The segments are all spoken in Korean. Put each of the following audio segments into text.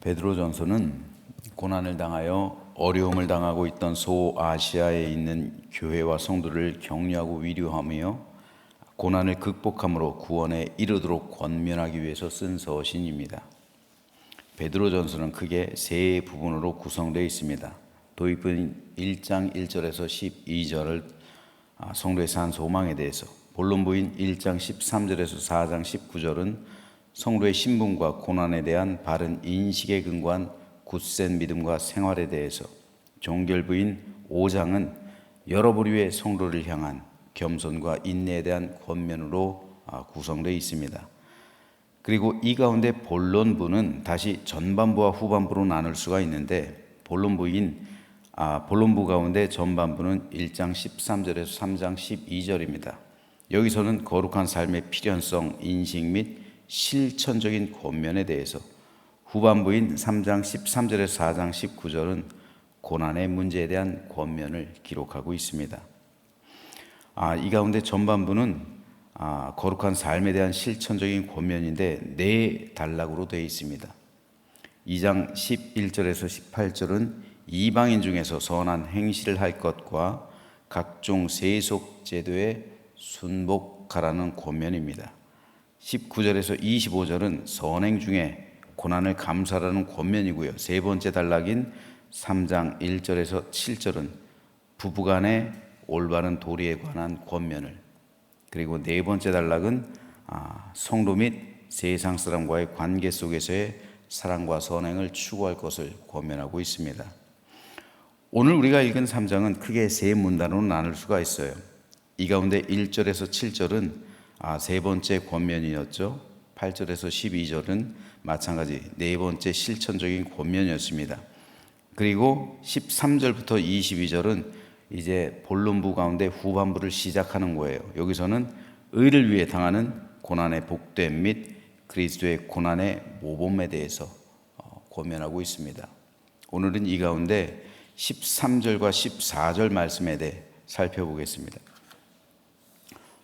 베드로전서는 고난을 당하여 어려움을 당하고 있던 소아시아에 있는 교회와 성도를 격려하고 위로하며 고난을 극복함으로 구원에 이르도록 권면하기 위해서 쓴 서신입니다. 베드로전서는 크게 세 부분으로 구성되어 있습니다. 도입부인 1장 1절에서 12절을 성도의 한 소망에 대해서, 본론부인 1장 13절에서 4장 19절은 성도의 신분과 고난에 대한 바른 인식에 근거한 굳센 믿음과 생활에 대해서, 종결부인 5장은 여러 부류의 성도를 향한 겸손과 인내에 대한 권면으로 구성되어 있습니다. 그리고 이 가운데 본론부는 다시 전반부와 후반부로 나눌 수가 있는데, 본론부 가운데 전반부는 1장 13절에서 3장 12절입니다. 여기서는 거룩한 삶의 필연성, 인식 및 실천적인 권면에 대해서, 후반부인 3장 13절에서 4장 19절은 고난의 문제에 대한 권면을 기록하고 있습니다. 이 가운데 전반부는 거룩한 삶에 대한 실천적인 권면인데 네 단락으로 되어 있습니다. 2장 11절에서 18절은 이방인 중에서 선한 행실을 할 것과 각종 세속 제도에 순복하라는 권면입니다. 19절에서 25절은 선행 중에 고난을 감수하라는 권면이고요. 세 번째 단락인 3장 1절에서 7절은 부부간의 올바른 도리에 관한 권면을, 그리고 네 번째 단락은 성도 및 세상 사람과의 관계 속에서의 사랑과 선행을 추구할 것을 권면하고 있습니다. 오늘 우리가 읽은 3장은 크게 세 문단으로 나눌 수가 있어요. 이 가운데 1절에서 7절은 세 번째 권면이었죠. 8절에서 12절은 마찬가지 네 번째 실천적인 권면이었습니다. 그리고 13절부터 22절은 이제 본론부 가운데 후반부를 시작하는 거예요. 여기서는 의를 위해 당하는 고난의 복됨 및 그리스도의 고난의 모범에 대해서 권면하고 있습니다. 오늘은 이 가운데 13절과 14절 말씀에 대해 살펴보겠습니다.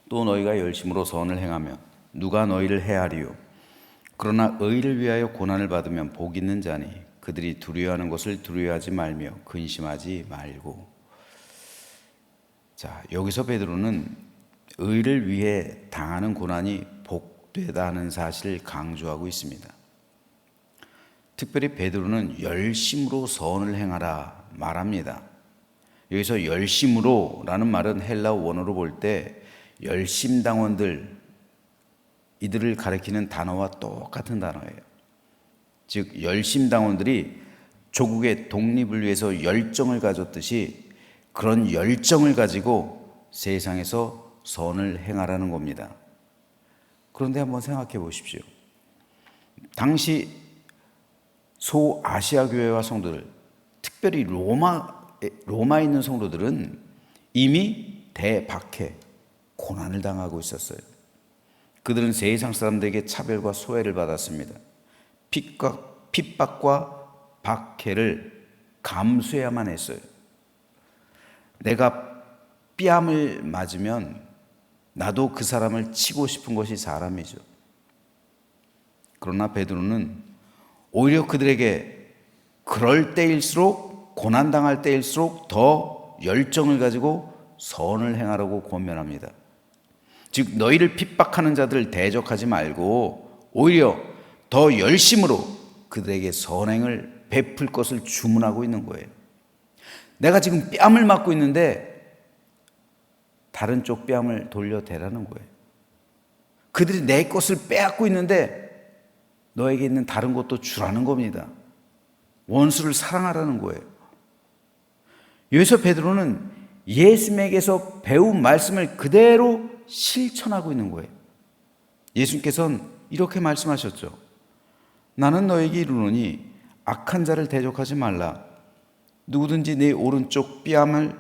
또 너희가 열심으로 선을 행하면 누가 너희를 해하리요? 그러나 의를 위하여 고난을 받으면 복 있는 자니 그들이 두려워하는 것을 두려워하지 말며 근심하지 말고. 자, 여기서 베드로는 의를 위해 당하는 고난이 복되다는 사실을 강조하고 있습니다. 특별히 베드로는 열심으로 선을 행하라 말합니다. 여기서 열심으로라는 말은 헬라어 원어로 볼 때 열심당원들, 이들을 가리키는 단어와 똑같은 단어예요. 즉 열심당원들이 조국의 독립을 위해서 열정을 가졌듯이 그런 열정을 가지고 세상에서 선을 행하라는 겁니다. 그런데 한번 생각해 보십시오. 당시 소아시아 교회와 성도들, 특별히 로마에 있는 성도들은 이미 대박해 고난을 당하고 있었어요. 그들은 세상 사람들에게 차별과 소외를 받았습니다. 핍박과 박해를 감수해야만 했어요. 내가 뺨을 맞으면 나도 그 사람을 치고 싶은 것이 사람이죠. 그러나 베드로는 오히려 그들에게 그럴 때일수록, 고난당할 때일수록 더 열정을 가지고 선을 행하라고 권면합니다. 즉 너희를 핍박하는 자들을 대적하지 말고 오히려 더 열심으로 그들에게 선행을 베풀 것을 주문하고 있는 거예요. 내가 지금 뺨을 맞고 있는데 다른 쪽 뺨을 돌려대라는 거예요. 그들이 내 것을 빼앗고 있는데 너에게 있는 다른 것도 주라는 겁니다. 원수를 사랑하라는 거예요. 여기서 베드로는 예수님에게서 배운 말씀을 그대로 실천하고 있는 거예요. 예수님께서는 이렇게 말씀하셨죠. 나는 너에게 이르노니 악한 자를 대적하지 말라. 누구든지 내 오른쪽 뺨을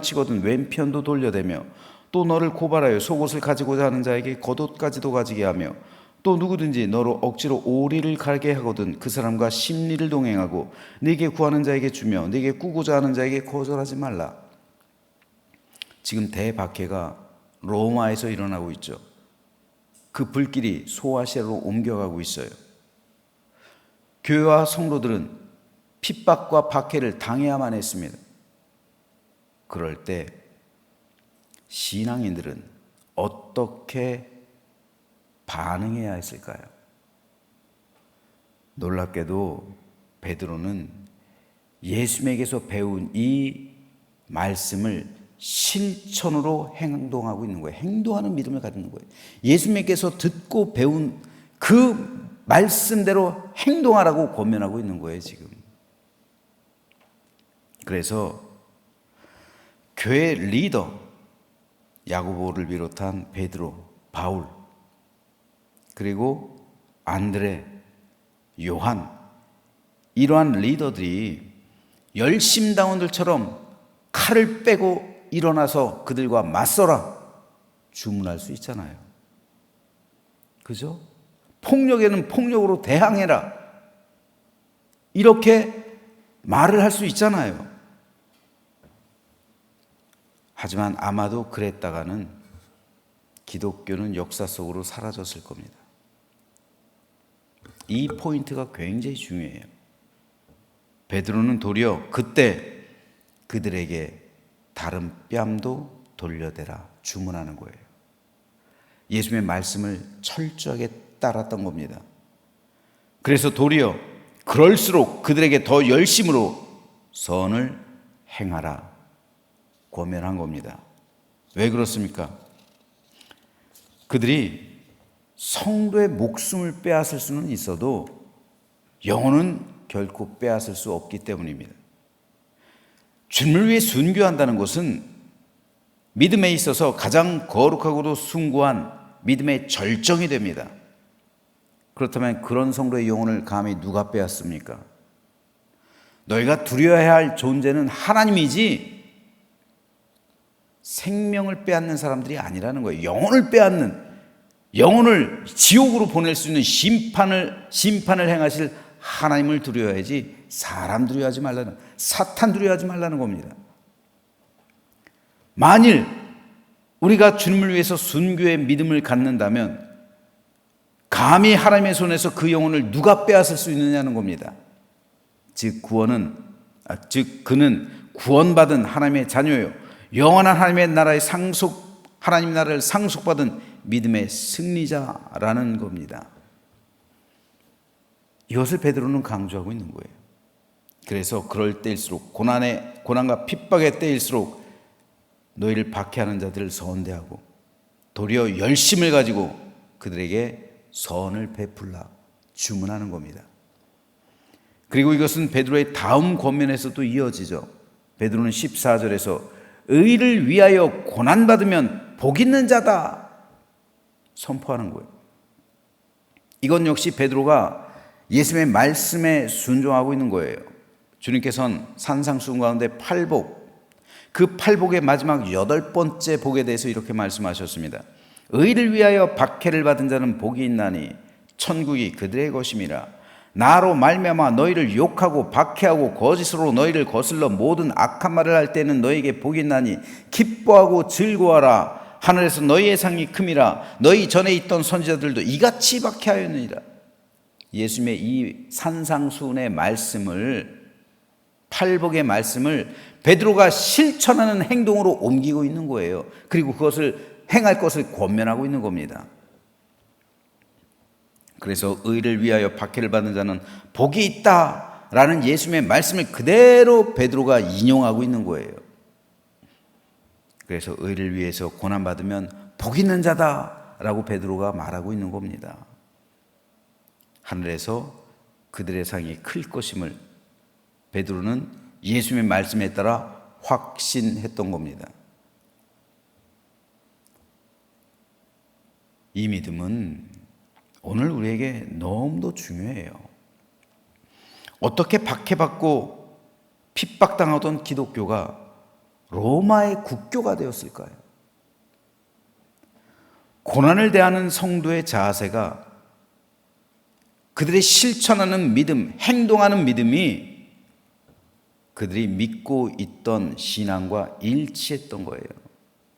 치거든 왼편도 돌려대며 또 너를 고발하여 속옷을 가지고자 하는 자에게 겉옷까지도 가지게 하며 또 누구든지 너로 억지로 오리를 갈게 하거든 그 사람과 심리를 동행하고 네게 구하는 자에게 주며 네게 꾸고자 하는 자에게 거절하지 말라. 지금 대박해가 로마에서 일어나고 있죠. 그 불길이 소아시아로 옮겨가고 있어요. 교회와 성도들은 핍박과 박해를 당해야만 했습니다. 그럴 때 신앙인들은 어떻게 반응해야 했을까요? 놀랍게도 베드로는 예수님에게서 배운 이 말씀을 실천으로 행동하고 있는 거예요. 행동하는 믿음을 가지는 거예요. 예수님께서 듣고 배운 그 말씀대로 행동하라고 권면하고 있는 거예요, 지금. 그래서 교회 리더 야고보를 비롯한 베드로, 바울, 그리고 안드레, 요한, 이러한 리더들이 열심당원들처럼 칼을 빼고 일어나서 그들과 맞서라 주문할 수 있잖아요. 그죠? 폭력에는 폭력으로 대항해라 이렇게 말을 할 수 있잖아요. 하지만 아마도 그랬다가는 기독교는 역사 속으로 사라졌을 겁니다. 이 포인트가 굉장히 중요해요. 베드로는 도리어 그때 그들에게 다른 뺨도 돌려대라 주문하는 거예요. 예수님의 말씀을 철저하게 따랐던 겁니다. 그래서 도리어 그럴수록 그들에게 더 열심으로 선을 행하라 권면한 겁니다. 왜 그렇습니까? 그들이 성도의 목숨을 빼앗을 수는 있어도 영혼은 결코 빼앗을 수 없기 때문입니다. 주님을 위해 순교한다는 것은 믿음에 있어서 가장 거룩하고도 숭고한 믿음의 절정이 됩니다. 그렇다면 그런 성도의 영혼을 감히 누가 빼앗습니까? 너희가 두려워해야 할 존재는 하나님이지 생명을 빼앗는 사람들이 아니라는 거예요. 영혼을 빼앗는, 영혼을 지옥으로 보낼 수 있는 심판을 행하실 하나님을 두려워야지 사람 두려워하지 말라는, 사탄 두려워하지 말라는 겁니다. 만일 우리가 주님을 위해서 순교의 믿음을 갖는다면 감히 하나님의 손에서 그 영혼을 누가 빼앗을 수 있느냐는 겁니다. 즉 그는 구원받은 하나님의 자녀요 영원한 하나님의 나라의 하나님 나라를 상속받은 믿음의 승리자라는 겁니다. 이것을 베드로는 강조하고 있는 거예요. 그래서 그럴 때일수록 고난과 핍박의 때일수록 너희를 박해하는 자들을 선대하고 도리어 열심을 가지고 그들에게 선을 베풀라 주문하는 겁니다. 그리고 이것은 베드로의 다음 권면에서도 이어지죠. 베드로는 14절에서 의를 위하여 고난받으면 복 있는 자다 선포하는 거예요. 이건 역시 베드로가 예수님의 말씀에 순종하고 있는 거예요. 주님께서는 산상수훈 가운데 팔복, 그 팔복의 마지막 8번째 복에 대해서 이렇게 말씀하셨습니다. 의를 위하여 박해를 받은 자는 복이 있나니 천국이 그들의 것임이라. 나로 말미암아 너희를 욕하고 박해하고 거짓으로 너희를 거슬러 모든 악한 말을 할 때는 너희에게 복이 있나니 기뻐하고 즐거워하라. 하늘에서 너희의 상이 큼이라. 너희 전에 있던 선지자들도 이같이 박해하였느니라. 예수님의 이 산상수훈의 말씀을, 팔복의 말씀을 베드로가 실천하는 행동으로 옮기고 있는 거예요. 그리고 그것을 행할 것을 권면하고 있는 겁니다. 그래서 의를 위하여 박해를 받는 자는 복이 있다라는 예수님의 말씀을 그대로 베드로가 인용하고 있는 거예요. 그래서 의를 위해서 고난받으면 복 있는 자다라고 베드로가 말하고 있는 겁니다. 하늘에서 그들의 상이 클 것임을 베드로는 예수님의 말씀에 따라 확신했던 겁니다. 이 믿음은 오늘 우리에게 너무도 중요해요. 어떻게 박해받고 핍박당하던 기독교가 로마의 국교가 되었을까요? 고난을 대하는 성도의 자세가 그들이 실천하는 믿음, 행동하는 믿음이 그들이 믿고 있던 신앙과 일치했던 거예요.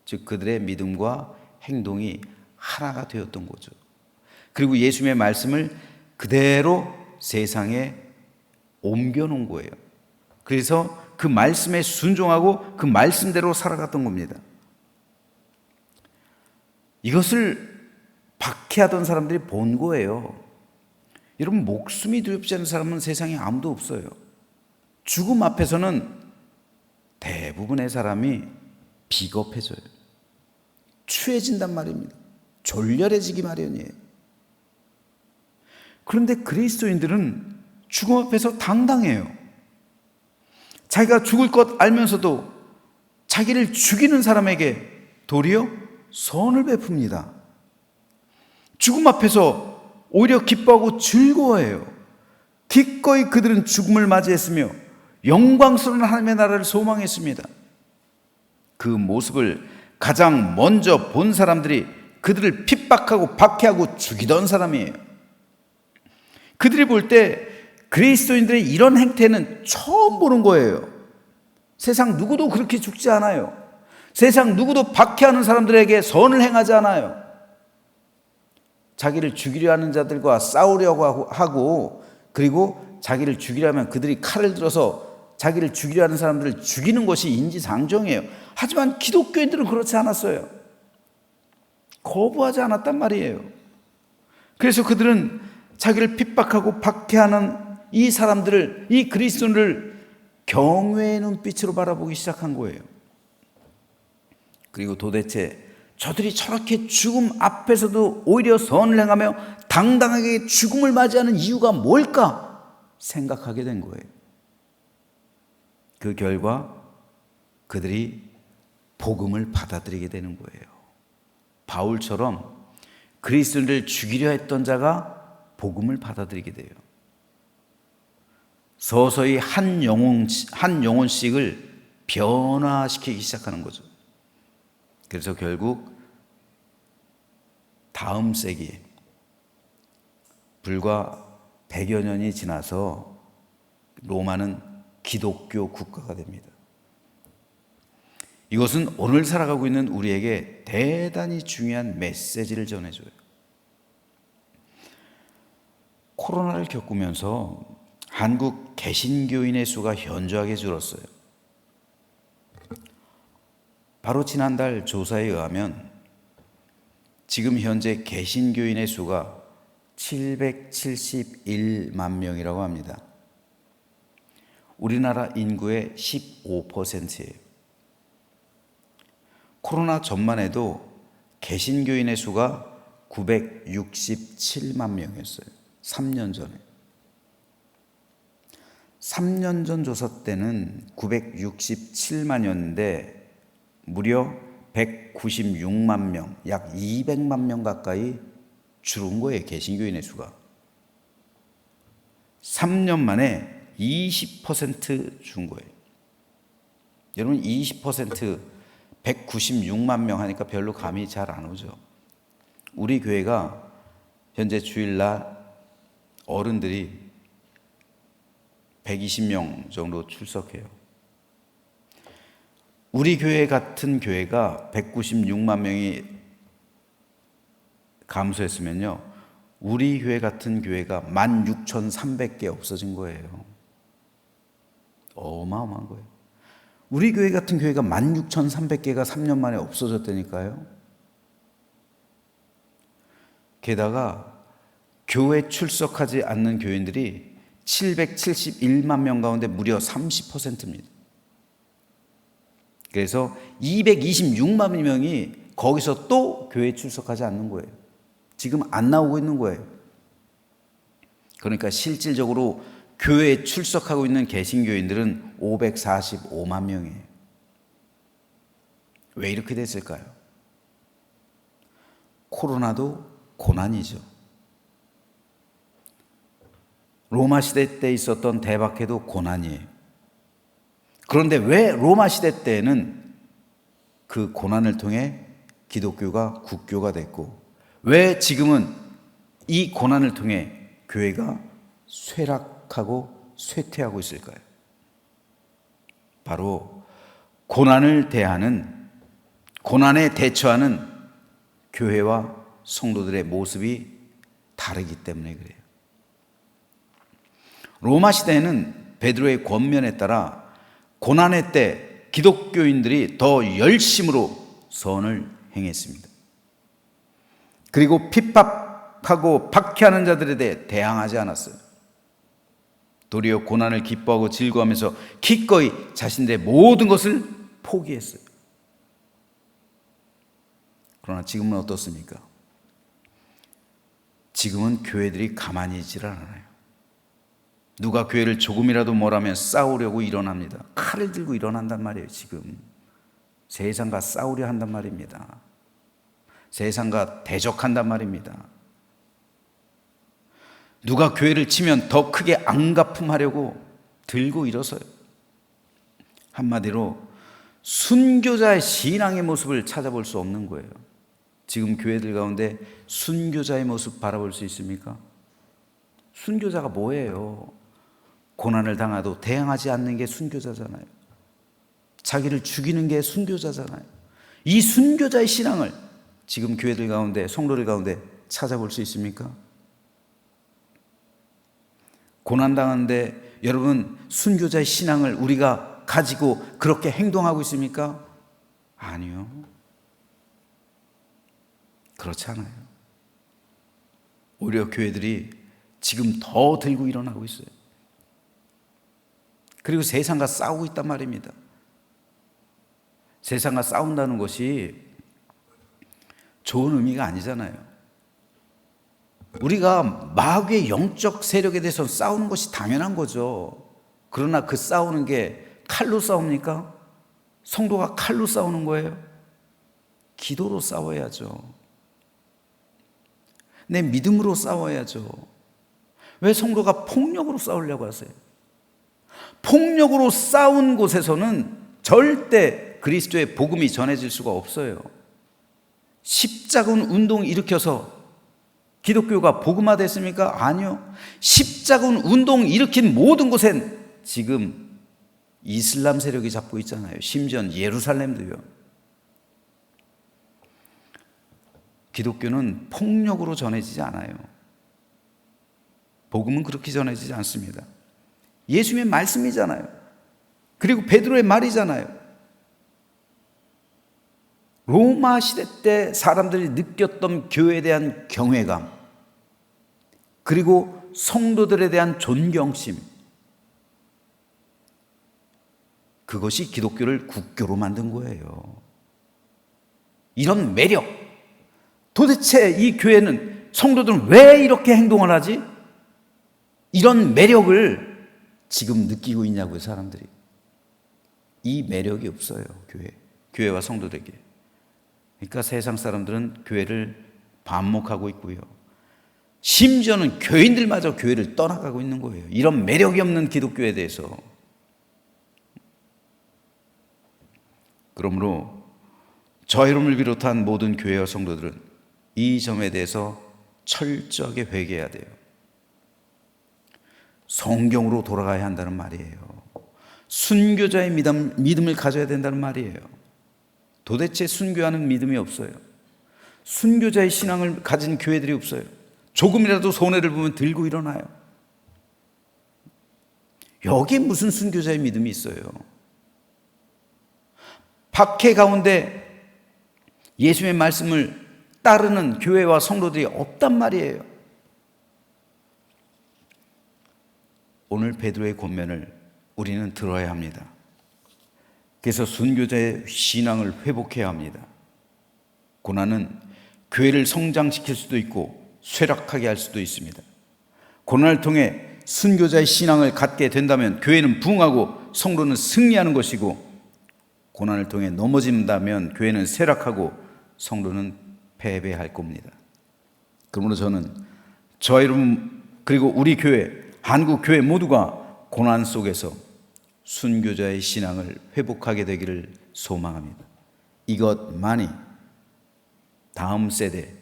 즉 그들의 믿음과 행동이 하나가 되었던 거죠. 그리고 예수님의 말씀을 그대로 세상에 옮겨놓은 거예요. 그래서 그 말씀에 순종하고 그 말씀대로 살아갔던 겁니다. 이것을 박해하던 사람들이 본 거예요. 여러분, 목숨이 두렵지 않은 사람은 세상에 아무도 없어요. 죽음 앞에서는 대부분의 사람이 비겁해져요. 추해진단 말입니다. 졸렬해지기 마련이에요. 그런데 그리스도인들은 죽음 앞에서 당당해요. 자기가 죽을 것 알면서도 자기를 죽이는 사람에게 도리어 선을 베풉니다. 죽음 앞에서 오히려 기뻐하고 즐거워해요. 기꺼이 그들은 죽음을 맞이했으며 영광스러운 하나님의 나라를 소망했습니다. 그 모습을 가장 먼저 본 사람들이 그들을 핍박하고 박해하고 죽이던 사람이에요. 그들이 볼 때 그리스도인들의 이런 행태는 처음 보는 거예요. 세상 누구도 그렇게 죽지 않아요. 세상 누구도 박해하는 사람들에게 선을 행하지 않아요. 자기를 죽이려 하는 자들과 싸우려고 하고, 그리고 자기를 죽이려면 그들이 칼을 들어서 자기를 죽이려 하는 사람들을 죽이는 것이 인지상정이에요. 하지만 기독교인들은 그렇지 않았어요. 거부하지 않았단 말이에요. 그래서 그들은 자기를 핍박하고 박해하는 이 사람들을, 이 그리스도인을 경외의 눈빛으로 바라보기 시작한 거예요. 그리고 도대체 저들이 저렇게 죽음 앞에서도 오히려 선을 행하며 당당하게 죽음을 맞이하는 이유가 뭘까 생각하게 된 거예요. 그 결과 그들이 복음을 받아들이게 되는 거예요. 바울처럼 그리스도인을 죽이려 했던 자가 복음을 받아들이게 돼요. 서서히 한 영혼씩을 변화시키기 시작하는 거죠. 그래서 결국 다음 세기에 불과 100여 년이 지나서 로마는 기독교 국가가 됩니다. 이것은 오늘 살아가고 있는 우리에게 대단히 중요한 메시지를 전해줘요. 코로나를 겪으면서 한국 개신교인의 수가 현저하게 줄었어요. 바로 지난달 조사에 의하면 지금 현재 개신교인의 수가 771만 명이라고 합니다. 우리나라 인구의 15%예요. 코로나 전만 해도 개신교인의 수가 967만 명이었어요. 3년 전에. 3년 전 조사 때는 967만이었는데 무려 196만 명, 약 200만 명 가까이 줄은 거예요. 개신교인의 수가. 3년 만에 20% 준 거예요. 여러분, 20% 196만 명 하니까 별로 감이 잘 안 오죠. 우리 교회가 현재 주일날 어른들이 120명 정도 출석해요. 우리 교회 같은 교회가 196만 명이 감소했으면요, 우리 교회 같은 교회가 16,300개 없어진 거예요. 어마어마한 거예요. 우리 교회 같은 교회가 16,300개가 3년 만에 없어졌다니까요. 게다가 교회 출석하지 않는 교인들이 771만 명 가운데 무려 30%입니다. 그래서 226만 명이 거기서 또 교회에 출석하지 않는 거예요. 지금 안 나오고 있는 거예요. 그러니까 실질적으로 교회에 출석하고 있는 개신교인들은 545만 명이에요. 왜 이렇게 됐을까요? 코로나도 고난이죠. 로마 시대 때 있었던 대박해도 고난이에요. 그런데 왜 로마 시대 때에는 그 고난을 통해 기독교가 국교가 됐고, 왜 지금은 이 고난을 통해 교회가 쇠락하고 쇠퇴하고 있을까요? 바로 고난에 대처하는 교회와 성도들의 모습이 다르기 때문에 그래요. 로마 시대에는 베드로의 권면에 따라 고난의 때 기독교인들이 더 열심으로 선을 행했습니다. 그리고 핍박하고 박해하는 자들에 대해 대항하지 않았어요. 도리어 고난을 기뻐하고 즐거워하면서 기꺼이 자신들의 모든 것을 포기했어요. 그러나 지금은 어떻습니까? 지금은 교회들이 가만히 있지를 않아요. 누가 교회를 조금이라도 뭐라면 싸우려고 일어납니다. 칼을 들고 일어난단 말이에요. 지금 세상과 싸우려 한단 말입니다. 세상과 대적한단 말입니다. 누가 교회를 치면 더 크게 안가품하려고 들고 일어서요. 한마디로 순교자의 신앙의 모습을 찾아볼 수 없는 거예요. 지금 교회들 가운데 순교자의 모습 바라볼 수 있습니까? 순교자가 뭐예요? 고난을 당해도 대항하지 않는 게 순교자잖아요. 자기를 죽이는 게 순교자잖아요. 이 순교자의 신앙을 지금 교회들 가운데, 성도들 가운데 찾아볼 수 있습니까? 고난당하는데 여러분 순교자의 신앙을 우리가 가지고 그렇게 행동하고 있습니까? 아니요. 그렇지 않아요. 오히려 교회들이 지금 더 들고 일어나고 있어요. 그리고 세상과 싸우고 있단 말입니다. 세상과 싸운다는 것이 좋은 의미가 아니잖아요. 우리가 마귀의 영적 세력에 대해서 싸우는 것이 당연한 거죠. 그러나 그 싸우는 게 칼로 싸웁니까? 성도가 칼로 싸우는 거예요? 기도로 싸워야죠. 내 믿음으로 싸워야죠. 왜 성도가 폭력으로 싸우려고 하세요? 폭력으로 싸운 곳에서는 절대 그리스도의 복음이 전해질 수가 없어요. 십자군 운동 일으켜서 기독교가 복음화됐습니까? 아니요. 십자군 운동 일으킨 모든 곳엔 지금 이슬람 세력이 잡고 있잖아요. 심지어 예루살렘도요. 기독교는 폭력으로 전해지지 않아요. 복음은 그렇게 전해지지 않습니다. 예수님의 말씀이잖아요. 그리고 베드로의 말이잖아요. 로마 시대 때 사람들이 느꼈던 교회에 대한 경외감, 그리고 성도들에 대한 존경심, 그것이 기독교를 국교로 만든 거예요. 이런 매력, 도대체 이 교회는, 성도들은 왜 이렇게 행동을 하지? 이런 매력을 지금 느끼고 있냐고요, 사람들이. 이 매력이 없어요, 교회와 성도들에게. 그러니까 세상 사람들은 교회를 반목하고 있고요. 심지어는 교인들마저 교회를 떠나가고 있는 거예요. 이런 매력이 없는 기독교에 대해서. 그러므로 저 여러분을 비롯한 모든 교회와 성도들은 이 점에 대해서 철저하게 회개해야 돼요. 성경으로 돌아가야 한다는 말이에요. 순교자의 믿음을 가져야 된다는 말이에요. 도대체 순교하는 믿음이 없어요. 순교자의 신앙을 가진 교회들이 없어요. 조금이라도 손해를 보면 들고 일어나요. 여기에 무슨 순교자의 믿음이 있어요? 박해 가운데 예수님의 말씀을 따르는 교회와 성도들이 없단 말이에요. 오늘 베드로의 권면을 우리는 들어야 합니다. 그래서 순교자의 신앙을 회복해야 합니다. 고난은 교회를 성장시킬 수도 있고 쇠락하게 할 수도 있습니다. 고난을 통해 순교자의 신앙을 갖게 된다면 교회는 부흥하고 성도는 승리하는 것이고, 고난을 통해 넘어진다면 교회는 쇠락하고 성도는 패배할 겁니다. 그러므로 저는 저 여러분 그리고 우리 교회, 한국 교회 모두가 고난 속에서 순교자의 신앙을 회복하게 되기를 소망합니다. 이것만이 다음 세대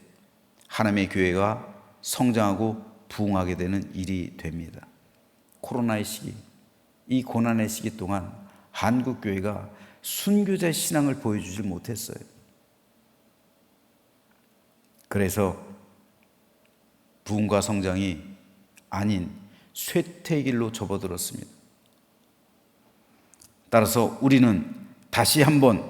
하나님의 교회가 성장하고 부흥하게 되는 일이 됩니다. 코로나의 시기, 이 고난의 시기 동안 한국 교회가 순교자의 신앙을 보여주지 못했어요. 그래서 부흥과 성장이 아닌 쇠퇴의 길로 접어들었습니다. 따라서 우리는 다시 한번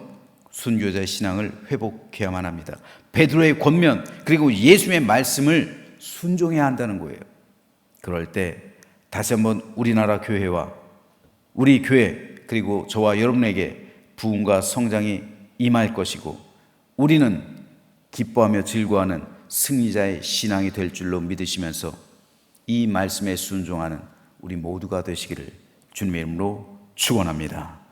순교자의 신앙을 회복해야만 합니다. 베드로의 권면 그리고 예수님의 말씀을 순종해야 한다는 거예요. 그럴 때 다시 한번 우리나라 교회와 우리 교회 그리고 저와 여러분에게 부흥과 성장이 임할 것이고 우리는 기뻐하며 즐거워하는 승리자의 신앙이 될 줄로 믿으시면서 이 말씀에 순종하는 우리 모두가 되시기를 주님의 이름으로 축원합니다.